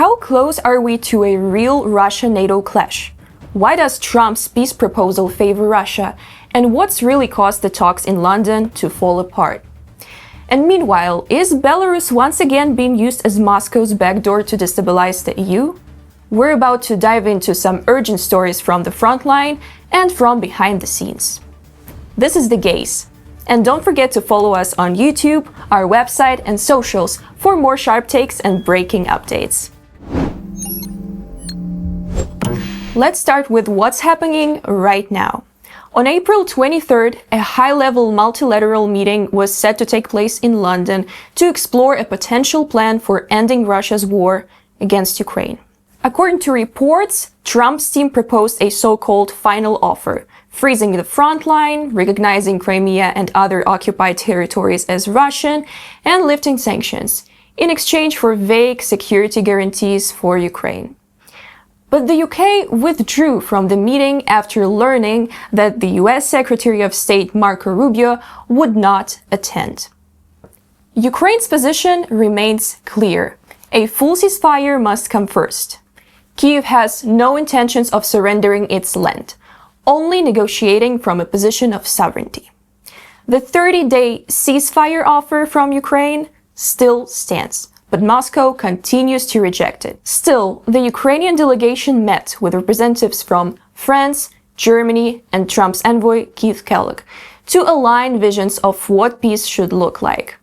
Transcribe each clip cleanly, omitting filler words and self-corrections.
How close are we to a real Russia-NATO clash? Why does Trump's peace proposal favor Russia? And what's really caused the talks in London to fall apart? And meanwhile, is Belarus once again being used as Moscow's backdoor to destabilize the EU? We're about to dive into some urgent stories from the front line and from behind the scenes. This is The Gaze. And don't forget to follow us on YouTube, our website, and socials for more sharp takes and breaking updates. Let's start with what's happening right now. On April 23rd, a high-level multilateral meeting was set to take place in London to explore a potential plan for ending Russia's war against Ukraine. According to reports, Trump's team proposed a so-called final offer, freezing the front line, recognizing Crimea and other occupied territories as Russian, and lifting sanctions, in exchange for vague security guarantees for Ukraine. But the UK withdrew from the meeting after learning that the US Secretary of State Marco Rubio would not attend. Ukraine's position remains clear. A full ceasefire must come first. Kyiv has no intentions of surrendering its land, only negotiating from a position of sovereignty. The 30-day ceasefire offer from Ukraine still stands, but Moscow continues to reject it. Still, the Ukrainian delegation met with representatives from France, Germany, and Trump's envoy Keith Kellogg to align visions of what peace should look like.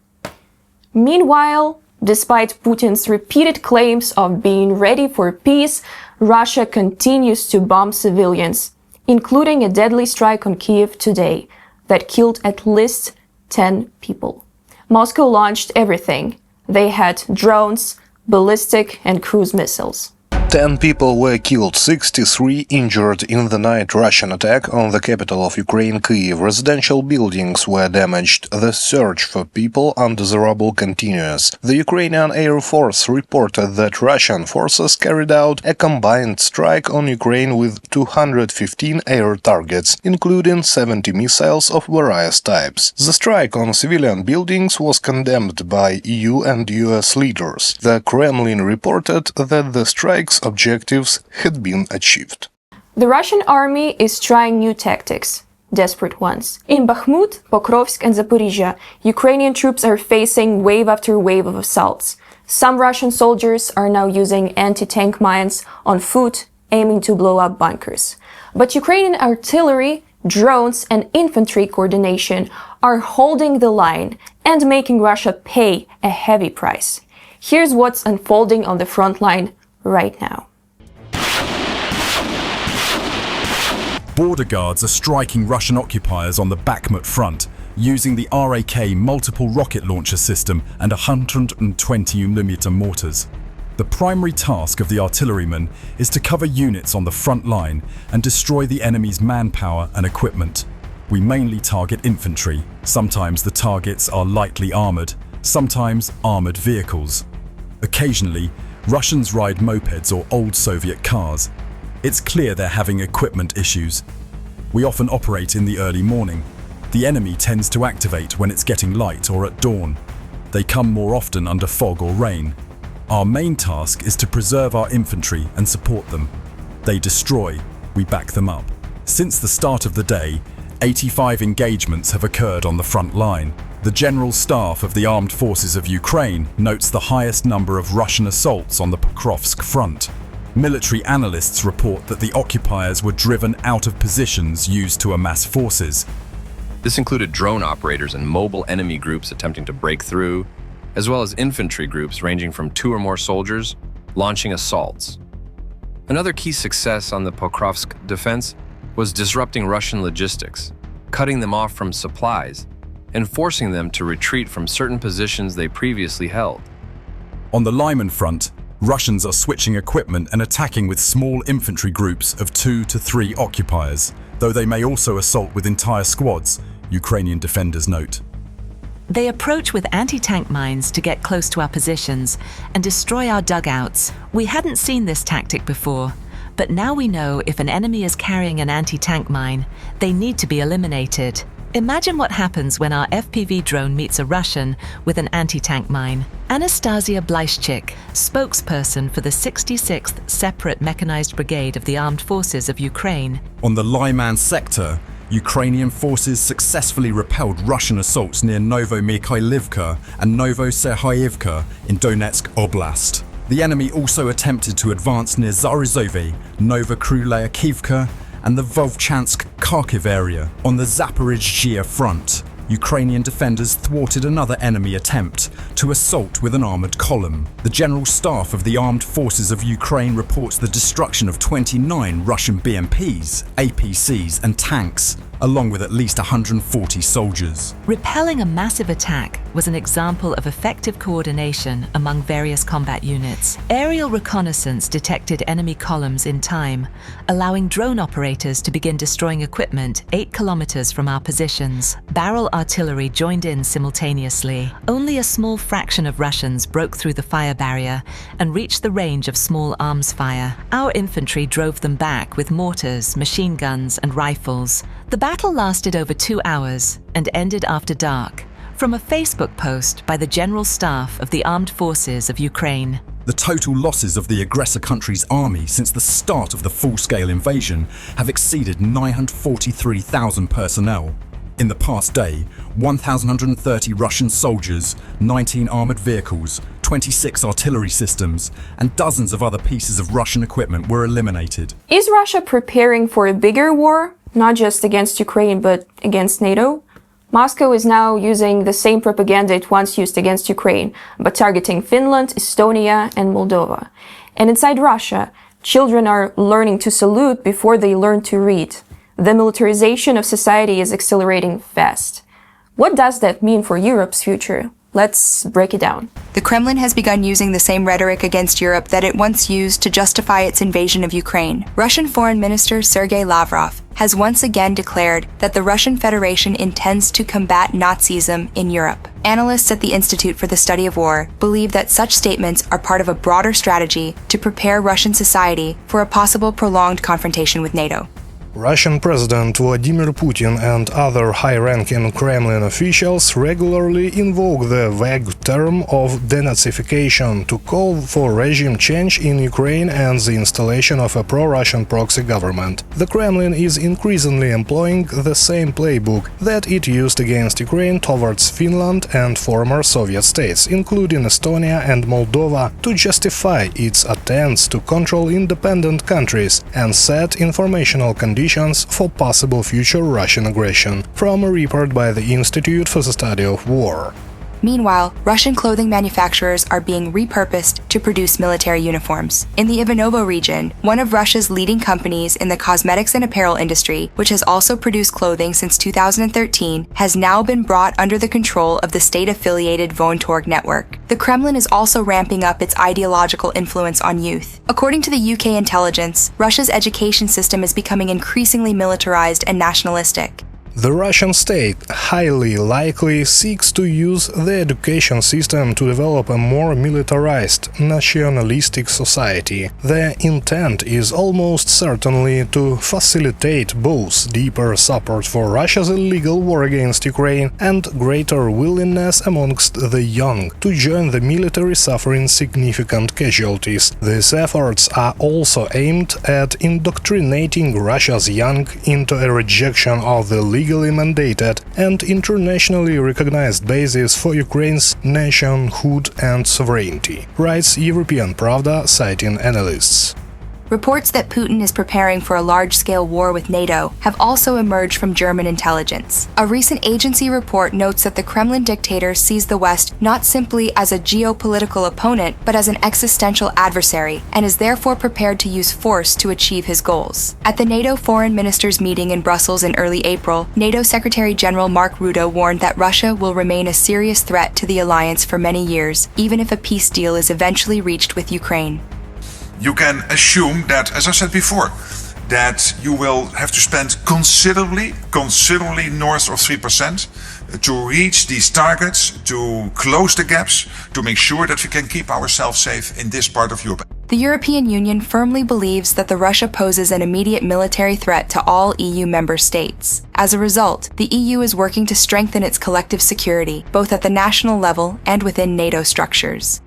Meanwhile, despite Putin's repeated claims of being ready for peace, Russia continues to bomb civilians, including a deadly strike on Kyiv today that killed at least 10 people. Moscow launched everything. They had drones, ballistic and cruise missiles. 10 people were killed, 63 injured in the night Russian attack on the capital of Ukraine, Kyiv. Residential buildings were damaged. The search for people under the rubble continues. The Ukrainian Air Force reported that Russian forces carried out a combined strike on Ukraine with 215 air targets, including 70 missiles of various types. The strike on civilian buildings was condemned by EU and US leaders. The Kremlin reported that the strike's objectives had been achieved. The Russian army is trying new tactics, desperate ones. In Bakhmut, Pokrovsk, and Zaporizhzhia, Ukrainian troops are facing wave after wave of assaults. Some Russian soldiers are now using anti-tank mines on foot, aiming to blow up bunkers. But Ukrainian artillery, drones, and infantry coordination are holding the line and making Russia pay a heavy price. Here's what's unfolding on the front line right now. Border guards are striking Russian occupiers on the Bakhmut front using the RAK multiple rocket launcher system and 120mm mortars. The primary task of the artillerymen is to cover units on the front line and destroy the enemy's manpower and equipment. We mainly target infantry. Sometimes the targets are lightly armored, sometimes armored vehicles. Occasionally, Russians ride mopeds or old Soviet cars. It's clear they're having equipment issues. We often operate in the early morning. The enemy tends to activate when it's getting light or at dawn. They come more often under fog or rain. Our main task is to preserve our infantry and support them. They destroy, we back them up. Since the start of the day, 85 engagements have occurred on the front line. The General Staff of the Armed Forces of Ukraine notes the highest number of Russian assaults on the Pokrovsk front. Military analysts report that the occupiers were driven out of positions used to amass forces. This included drone operators and mobile enemy groups attempting to break through, as well as infantry groups ranging from 2 or more soldiers launching assaults. Another key success on the Pokrovsk defense was disrupting Russian logistics, cutting them off from supplies, and forcing them to retreat from certain positions they previously held. On the Lyman front, Russians are switching equipment and attacking with small infantry groups of 2 to 3 occupiers, though they may also assault with entire squads, Ukrainian defenders note. They approach with anti-tank mines to get close to our positions and destroy our dugouts. We hadn't seen this tactic before, but now we know if an enemy is carrying an anti-tank mine, they need to be eliminated. Imagine what happens when our FPV drone meets a Russian with an anti-tank mine. Anastasia Blyshchik, spokesperson for the 66th Separate Mechanized Brigade of the Armed Forces of Ukraine. On the Lyman sector, Ukrainian forces successfully repelled Russian assaults near Novomykhailivka and Novoserhaivka in Donetsk Oblast. The enemy also attempted to advance near Zaporizhzhia, Novokrylyakivka, and the Vovchansk-Kharkiv area. On the Zaporizhzhia front, Ukrainian defenders thwarted another enemy attempt to assault with an armoured column. The General Staff of the Armed Forces of Ukraine reports the destruction of 29 Russian BMPs, APCs and tanks, along with at least 140 soldiers. Repelling a massive attack was an example of effective coordination among various combat units. Aerial reconnaissance detected enemy columns in time, allowing drone operators to begin destroying equipment 8 kilometers from our positions. Barrel artillery joined in simultaneously. Only a small fraction of Russians broke through the fire barrier and reached the range of small arms fire. Our infantry drove them back with mortars, machine guns and rifles. The battle lasted over 2 hours and ended after dark, from a Facebook post by the General Staff of the Armed Forces of Ukraine. The total losses of the aggressor country's army since the start of the full-scale invasion have exceeded 943,000 personnel. In the past day, 1,130 Russian soldiers, 19 armoured vehicles, 26 artillery systems, and dozens of other pieces of Russian equipment were eliminated. Is Russia preparing for a bigger war, not just against Ukraine, but against NATO? Moscow is now using the same propaganda it once used against Ukraine, but targeting Finland, Estonia, and Moldova. And inside Russia, children are learning to salute before they learn to read. The militarization of society is accelerating fast. What does that mean for Europe's future? Let's break it down. The Kremlin has begun using the same rhetoric against Europe that it once used to justify its invasion of Ukraine. Russian Foreign Minister Sergei Lavrov has once again declared that the Russian Federation intends to combat Nazism in Europe. Analysts at the Institute for the Study of War believe that such statements are part of a broader strategy to prepare Russian society for a possible prolonged confrontation with NATO. Russian President Vladimir Putin and other high-ranking Kremlin officials regularly invoke the vague term of denazification to call for regime change in Ukraine and the installation of a pro-Russian proxy government. The Kremlin is increasingly employing the same playbook that it used against Ukraine towards Finland and former Soviet states, including Estonia and Moldova, to justify its attempts to control independent countries and set informational conditions for possible future Russian aggression, from a report by the Institute for the Study of War. Meanwhile, Russian clothing manufacturers are being repurposed to produce military uniforms. In the Ivanovo region, one of Russia's leading companies in the cosmetics and apparel industry, which has also produced clothing since 2013, has now been brought under the control of the state-affiliated Vontorg network. The Kremlin is also ramping up its ideological influence on youth. According to the UK intelligence, Russia's education system is becoming increasingly militarized and nationalistic. The Russian state highly likely seeks to use the education system to develop a more militarized, nationalistic society. The intent is almost certainly to facilitate both deeper support for Russia's illegal war against Ukraine and greater willingness amongst the young to join the military suffering significant casualties. These efforts are also aimed at indoctrinating Russia's young into a rejection of the legally mandated and internationally recognized basis for Ukraine's nationhood and sovereignty, writes European Pravda, citing analysts. Reports that Putin is preparing for a large-scale war with NATO have also emerged from German intelligence. A recent agency report notes that the Kremlin dictator sees the West not simply as a geopolitical opponent, but as an existential adversary, and is therefore prepared to use force to achieve his goals. At the NATO foreign ministers' meeting in Brussels in early April, NATO Secretary General Mark Rutte warned that Russia will remain a serious threat to the alliance for many years, even if a peace deal is eventually reached with Ukraine. You can assume that, as I said before, that you will have to spend considerably north of 3% to reach these targets, to close the gaps, to make sure that we can keep ourselves safe in this part of Europe. The European Union firmly believes that Russia poses an immediate military threat to all EU member states. As a result, the EU is working to strengthen its collective security, both at the national level and within NATO structures.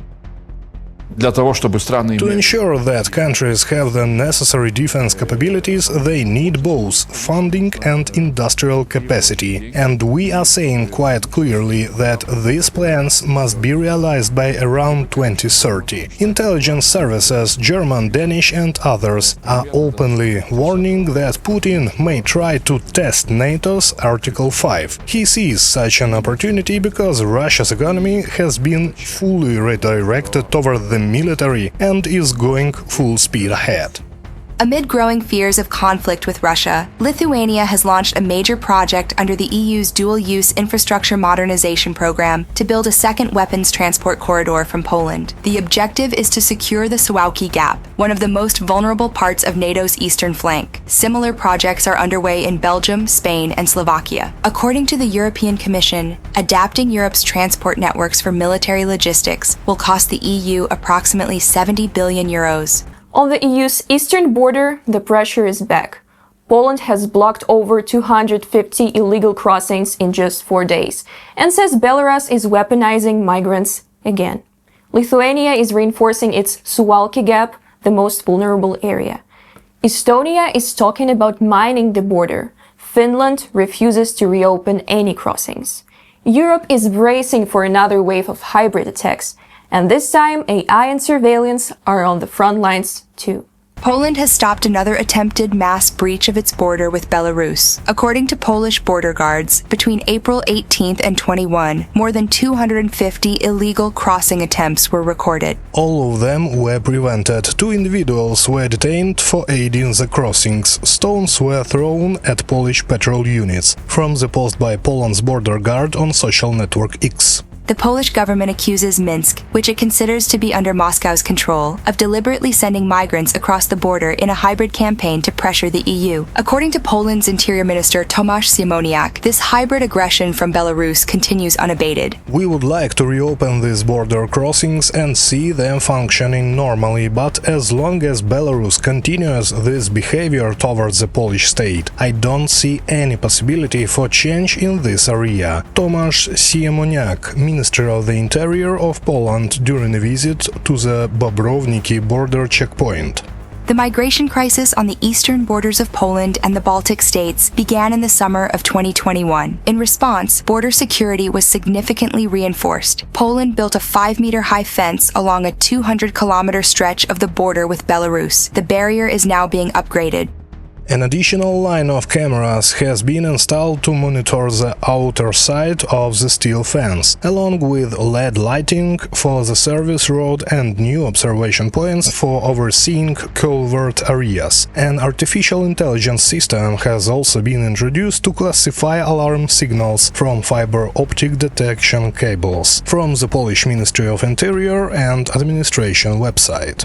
To ensure that countries have the necessary defense capabilities, they need both funding and industrial capacity. And we are saying quite clearly that these plans must be realized by around 2030. Intelligence services, German, Danish and others, are openly warning that Putin may try to test NATO's Article 5. He sees such an opportunity because Russia's economy has been fully redirected toward the military and is going full speed ahead. Amid growing fears of conflict with Russia, Lithuania has launched a major project under the EU's dual-use infrastructure modernization program to build a second weapons transport corridor from Poland. The objective is to secure the Suwałki Gap, one of the most vulnerable parts of NATO's eastern flank. Similar projects are underway in Belgium, Spain, and Slovakia. According to the European Commission, adapting Europe's transport networks for military logistics will cost the EU approximately 70 billion euros. On the EU's eastern border, the pressure is back. Poland has blocked over 250 illegal crossings in just 4 days and says Belarus is weaponizing migrants again. Lithuania is reinforcing its Suwałki Gap, the most vulnerable area. Estonia is talking about mining the border. Finland refuses to reopen any crossings. Europe is bracing for another wave of hybrid attacks. And this time, AI and surveillance are on the front lines too. Poland has stopped another attempted mass breach of its border with Belarus. According to Polish border guards, between April 18th and 21, more than 250 illegal crossing attempts were recorded. All of them were prevented. 2 individuals were detained for aiding the crossings. Stones were thrown at Polish patrol units. From the post by Poland's border guard on social network X. The Polish government accuses Minsk, which it considers to be under Moscow's control, of deliberately sending migrants across the border in a hybrid campaign to pressure the EU. According to Poland's Interior Minister Tomasz Siemoniak, this hybrid aggression from Belarus continues unabated. We would like to reopen these border crossings and see them functioning normally, but as long as Belarus continues this behavior towards the Polish state, I don't see any possibility for change in this area. Tomasz Siemoniak, Minister of the Interior of Poland, during a visit to the Bobrowniki border checkpoint. The migration crisis on the eastern borders of Poland and the Baltic states began in the summer of 2021. In response, border security was significantly reinforced. Poland built a 5-meter-high fence along a 200-kilometer stretch of the border with Belarus. The barrier is now being upgraded. An additional line of cameras has been installed to monitor the outer side of the steel fence, along with LED lighting for the service road and new observation points for overseeing covert areas. An artificial intelligence system has also been introduced to classify alarm signals from fiber optic detection cables, from the Polish Ministry of Interior and Administration website.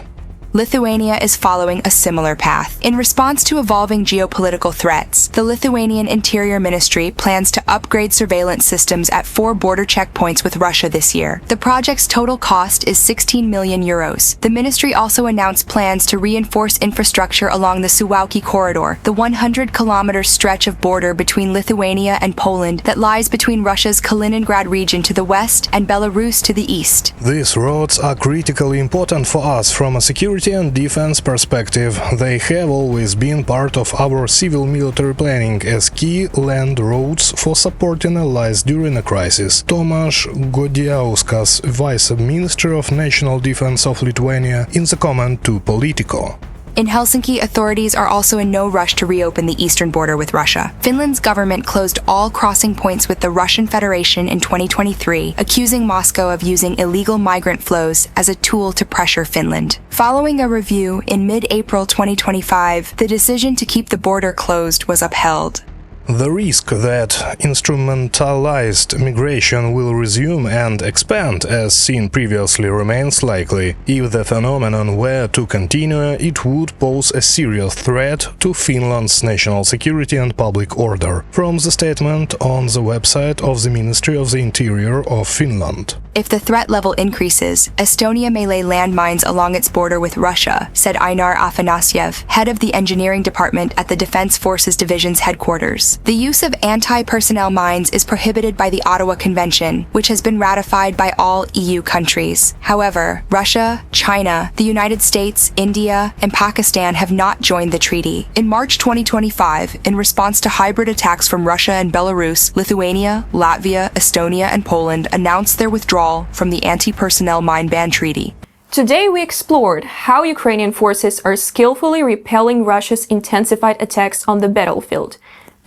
Lithuania is following a similar path. In response to evolving geopolitical threats, the Lithuanian Interior Ministry plans to upgrade surveillance systems at 4 border checkpoints with Russia this year. The project's total cost is 16 million euros. The ministry also announced plans to reinforce infrastructure along the Suwałki corridor, the 100-kilometer stretch of border between Lithuania and Poland that lies between Russia's Kaliningrad region to the west and Belarus to the east. These roads are critically important for us from a security and defense perspective. They have always been part of our civil-military planning as key land roads for supporting allies during a crisis. Tomasz Godiauskas, Vice Minister of National Defense of Lithuania, in the comment to Politico. In Helsinki, authorities are also in no rush to reopen the eastern border with Russia. Finland's government closed all crossing points with the Russian Federation in 2023, accusing Moscow of using illegal migrant flows as a tool to pressure Finland. Following a review in mid-April 2025, the decision to keep the border closed was upheld. The risk that instrumentalized migration will resume and expand, as seen previously, remains likely. If the phenomenon were to continue, it would pose a serious threat to Finland's national security and public order, from the statement on the website of the Ministry of the Interior of Finland. If the threat level increases, Estonia may lay landmines along its border with Russia, said Einar Afanasyev, head of the engineering department at the Defense Forces Division's headquarters. The use of anti-personnel mines is prohibited by the Ottawa Convention, which has been ratified by all EU countries. However, Russia, China, the United States, India, and Pakistan have not joined the treaty. In March 2025, in response to hybrid attacks from Russia and Belarus, Lithuania, Latvia, Estonia, and Poland announced their withdrawal from the anti-personnel mine ban treaty. Today we explored how Ukrainian forces are skillfully repelling Russia's intensified attacks on the battlefield,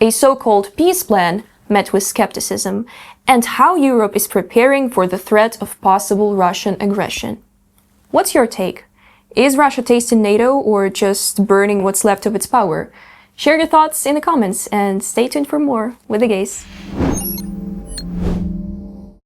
a so-called peace plan met with skepticism, and how Europe is preparing for the threat of possible Russian aggression. What's your take? Is Russia tasting NATO or just burning what's left of its power? Share your thoughts in the comments and stay tuned for more with the gays.